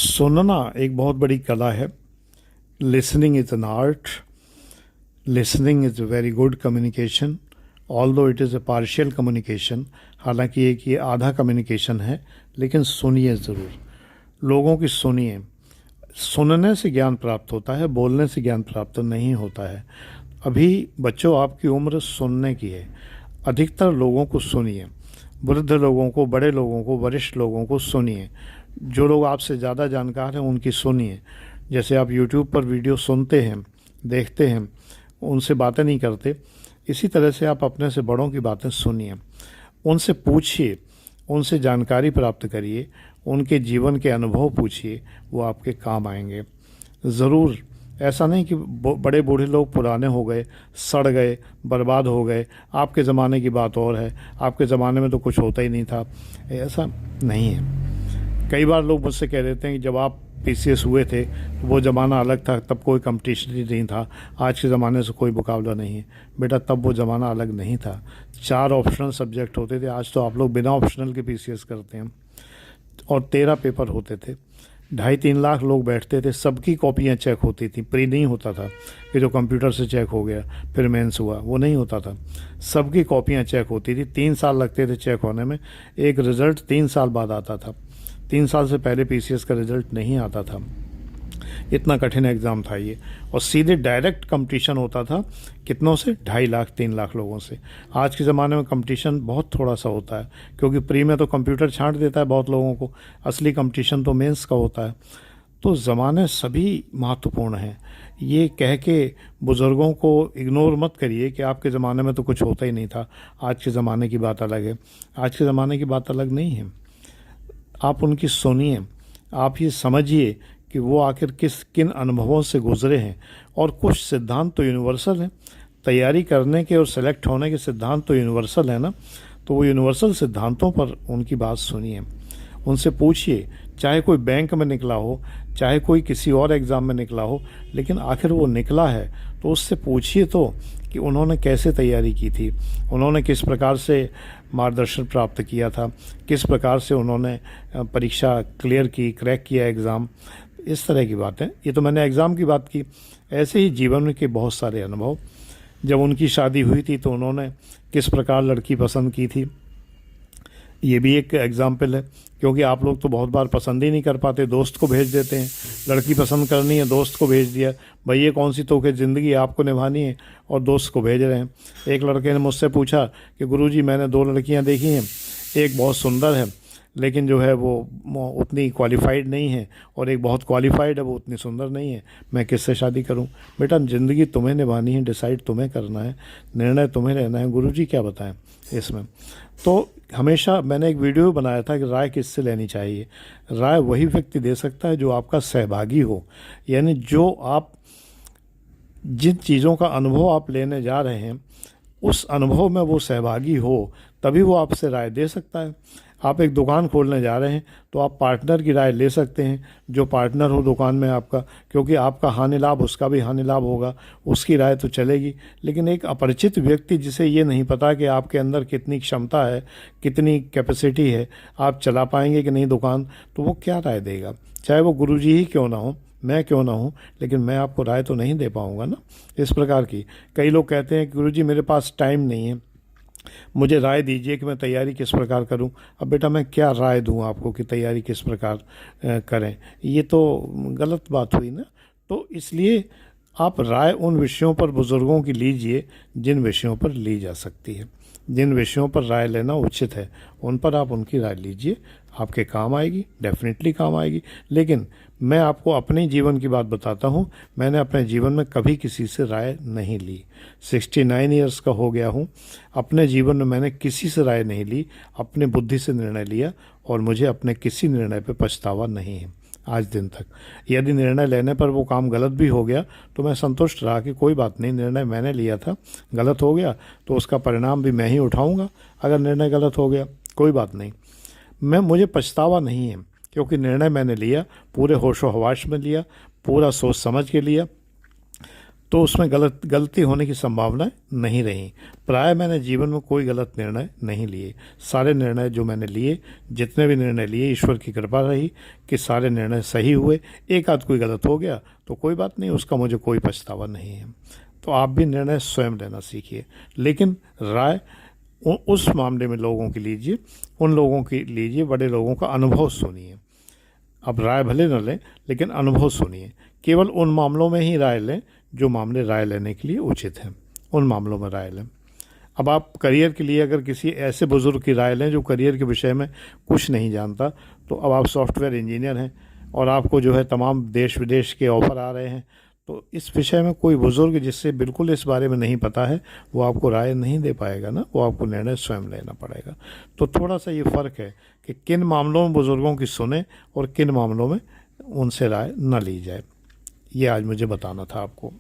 सुनना एक बहुत बड़ी कला है। Listening is an art. Listening is very good communication, although it is a partial communication. हालांकि एक ये आधा कम्युनिकेशन है, लेकिन सुनिए ज़रूर, लोगों की सुनिए। सुनने से ज्ञान प्राप्त होता है, बोलने से ज्ञान प्राप्त नहीं होता है। अभी बच्चों, आपकी उम्र सुनने की है। अधिकतर लोगों को सुनिए, वृद्ध लोगों को, बड़े लोगों को, वरिष्ठ लोगों को सुनिए। जो लोग आपसे ज़्यादा जानकार हैं उनकी सुनिए। जैसे आप YouTube पर वीडियो सुनते हैं, देखते हैं, उनसे बातें नहीं करते, इसी तरह से आप अपने से बड़ों की बातें सुनिए, उनसे पूछिए, उनसे जानकारी प्राप्त करिए, उनके जीवन के अनुभव पूछिए, वो आपके काम आएंगे ज़रूर। ऐसा नहीं कि बड़े बूढ़े लोग पुराने हो गए, सड़ गए, बर्बाद हो गए, आपके ज़माने की बात और है, आपके ज़माने में तो कुछ होता ही नहीं था, ऐसा नहीं है। कई बार लोग मुझसे कह देते हैं कि जब आप PCS हुए थे तो वो ज़माना अलग था, तब कोई कंपटीशन ही नहीं था, आज के ज़माने से कोई मुकाबला नहीं है। बेटा, तब वो ज़माना अलग नहीं था, 4 ऑप्शनल सब्जेक्ट होते थे। आज तो आप लोग बिना ऑप्शनल के PCS करते हैं, और 13 पेपर होते थे, 2.5-3 लाख लोग बैठते थे, सबकी कॉपियाँ चेक होती थी। प्री नहीं होता था कि जो कंप्यूटर से चेक हो गया फिर मेंस हुआ, वो नहीं होता था। सबकी कॉपियाँ चेक होती थी, 3 साल लगते थे चेक होने में। एक रिज़ल्ट 3 साल बाद आता था, 3 साल से पहले PCS का रिज़ल्ट नहीं आता था। इतना कठिन एग्ज़ाम था ये, और सीधे डायरेक्ट कंपटीशन होता था। कितनों से? 2.5 लाख 3 लाख लोगों से। आज के ज़माने में कंपटीशन बहुत थोड़ा सा होता है, क्योंकि प्री में तो कंप्यूटर छांट देता है बहुत लोगों को, असली कंपटीशन तो मेंस का होता है। तो ज़माने सभी महत्वपूर्ण हैं। ये कह के बुज़ुर्गों को इग्नोर मत करिए कि आपके ज़माने में तो कुछ होता ही नहीं था, आज के ज़माने की बात अलग है। आज के ज़माने की बात अलग नहीं है। आप उनकी सुनिए, आप ये समझिए कि वो आखिर किन अनुभवों से गुजरे हैं। और कुछ सिद्धांत तो यूनिवर्सल हैं, तैयारी करने के और सेलेक्ट होने के सिद्धांत तो यूनिवर्सल है ना। तो वो यूनिवर्सल सिद्धांतों पर उनकी बात सुनिए, उनसे पूछिए। चाहे कोई बैंक में निकला हो, चाहे कोई किसी और एग्ज़ाम में निकला हो, लेकिन आखिर वो निकला है तो उससे पूछिए तो कि उन्होंने कैसे तैयारी की थी, उन्होंने किस प्रकार से मार्गदर्शन प्राप्त किया था, किस प्रकार से उन्होंने परीक्षा क्लियर की, क्रैक किया एग्ज़ाम। इस तरह की बातें। ये तो मैंने एग्ज़ाम की बात की, ऐसे ही जीवन के बहुत सारे अनुभव। जब उनकी शादी हुई थी तो उन्होंने किस प्रकार लड़की पसंद की थी, ये भी एक एग्ज़ाम्पल है। क्योंकि आप लोग तो बहुत बार पसंद ही नहीं कर पाते, दोस्त को भेज देते हैं। लड़की पसंद करनी है, दोस्त को भेज दिया, भाई ये कौन सी तोखे ज़िंदगी आपको निभानी है, और दोस्त को भेज रहे हैं। एक लड़के ने मुझसे पूछा कि गुरुजी, मैंने 2 लड़कियां देखी हैं, एक बहुत सुंदर है लेकिन जो है वो उतनी क्वालिफाइड नहीं है, और एक बहुत क्वालिफाइड है, वो उतनी सुंदर नहीं है, मैं किससे शादी करूं? बेटा, ज़िंदगी तुम्हें निभानी है, डिसाइड तुम्हें करना है, निर्णय तुम्हें लेना है, गुरुजी क्या बताएं इसमें। तो हमेशा मैंने एक वीडियो बनाया था कि राय किससे लेनी चाहिए। राय वही व्यक्ति दे सकता है जो आपका सहभागी हो, यानी जो आप जिन चीज़ों का अनुभव आप लेने जा रहे हैं उस अनुभव में वो सहभागी हो, तभी वो आपसे राय दे सकता है। आप एक दुकान खोलने जा रहे हैं तो आप पार्टनर की राय ले सकते हैं, जो पार्टनर हो दुकान में आपका, क्योंकि आपका हानि लाभ उसका भी हानि लाभ होगा, उसकी राय तो चलेगी। लेकिन एक अपरिचित व्यक्ति जिसे ये नहीं पता कि आपके अंदर कितनी क्षमता है, कितनी कैपेसिटी है, आप चला पाएंगे कि नहीं दुकान, तो वो क्या राय देगा? चाहे वो गुरुजी ही क्यों ना हो, मैं क्यों ना हूँ, लेकिन मैं आपको राय तो नहीं दे पाऊँगा ना। इस प्रकार की कई लोग कहते हैं कि गुरुजी मेरे पास टाइम नहीं है, मुझे राय दीजिए कि मैं तैयारी किस प्रकार करूं। अब बेटा, मैं क्या राय दूं आपको कि तैयारी किस प्रकार करें? ये तो गलत बात हुई ना। तो इसलिए आप राय उन विषयों पर बुज़ुर्गों की लीजिए जिन विषयों पर ली जा सकती है, जिन विषयों पर राय लेना उचित है, उन पर आप उनकी राय लीजिए, आपके काम आएगी, डेफिनेटली काम आएगी। लेकिन मैं आपको अपने जीवन की बात बताता हूँ, मैंने अपने जीवन में कभी किसी से राय नहीं ली। 69 ईयर्स का हो गया हूँ, अपने जीवन में मैंने किसी से राय नहीं ली, अपने बुद्धि से निर्णय लिया, और मुझे अपने किसी निर्णय पर पछतावा नहीं है आज दिन तक। यदि निर्णय लेने पर वो काम गलत भी हो गया तो मैं संतुष्ट रहा कि कोई बात नहीं, निर्णय मैंने लिया था, गलत हो गया तो उसका परिणाम भी मैं ही उठाऊंगा। अगर निर्णय गलत हो गया कोई बात नहीं, मुझे पछतावा नहीं है, क्योंकि निर्णय मैंने लिया, पूरे होशो हवास में लिया, पूरा सोच समझ के लिया। तो उसमें गलती होने की संभावना नहीं रही। प्राय मैंने जीवन में कोई गलत निर्णय नहीं लिए। सारे निर्णय जो मैंने लिए, जितने भी निर्णय लिए, ईश्वर की कृपा रही कि सारे निर्णय सही हुए। एक आध कोई गलत हो गया तो कोई बात नहीं, उसका मुझे कोई पछतावा नहीं है। तो आप भी निर्णय स्वयं लेना सीखिए, लेकिन राय उस मामले में लोगों की लीजिए, उन लोगों की लीजिए, बड़े लोगों का अनुभव सुनिए। अब राय भले न लें, लेकिन अनुभव सुनिए। केवल उन मामलों में ही राय लें जो मामले राय लेने के लिए उचित हैं, उन मामलों में राय लें। अब आप करियर के लिए अगर किसी ऐसे बुज़ुर्ग की राय लें जो करियर के विषय में कुछ नहीं जानता, तो अब आप सॉफ्टवेयर इंजीनियर हैं और आपको जो है तमाम देश विदेश के ऑफ़र आ रहे हैं, तो इस विषय में कोई बुज़ुर्ग जिससे बिल्कुल इस बारे में नहीं पता है, वो आपको राय नहीं दे पाएगा ना, वो आपको निर्णय स्वयं लेना पड़ेगा। तो थोड़ा सा ये फ़र्क है कि किन मामलों में बुज़ुर्गों की सुने और किन मामलों में उनसे राय न ली जाए। ये आज मुझे बताना था आपको।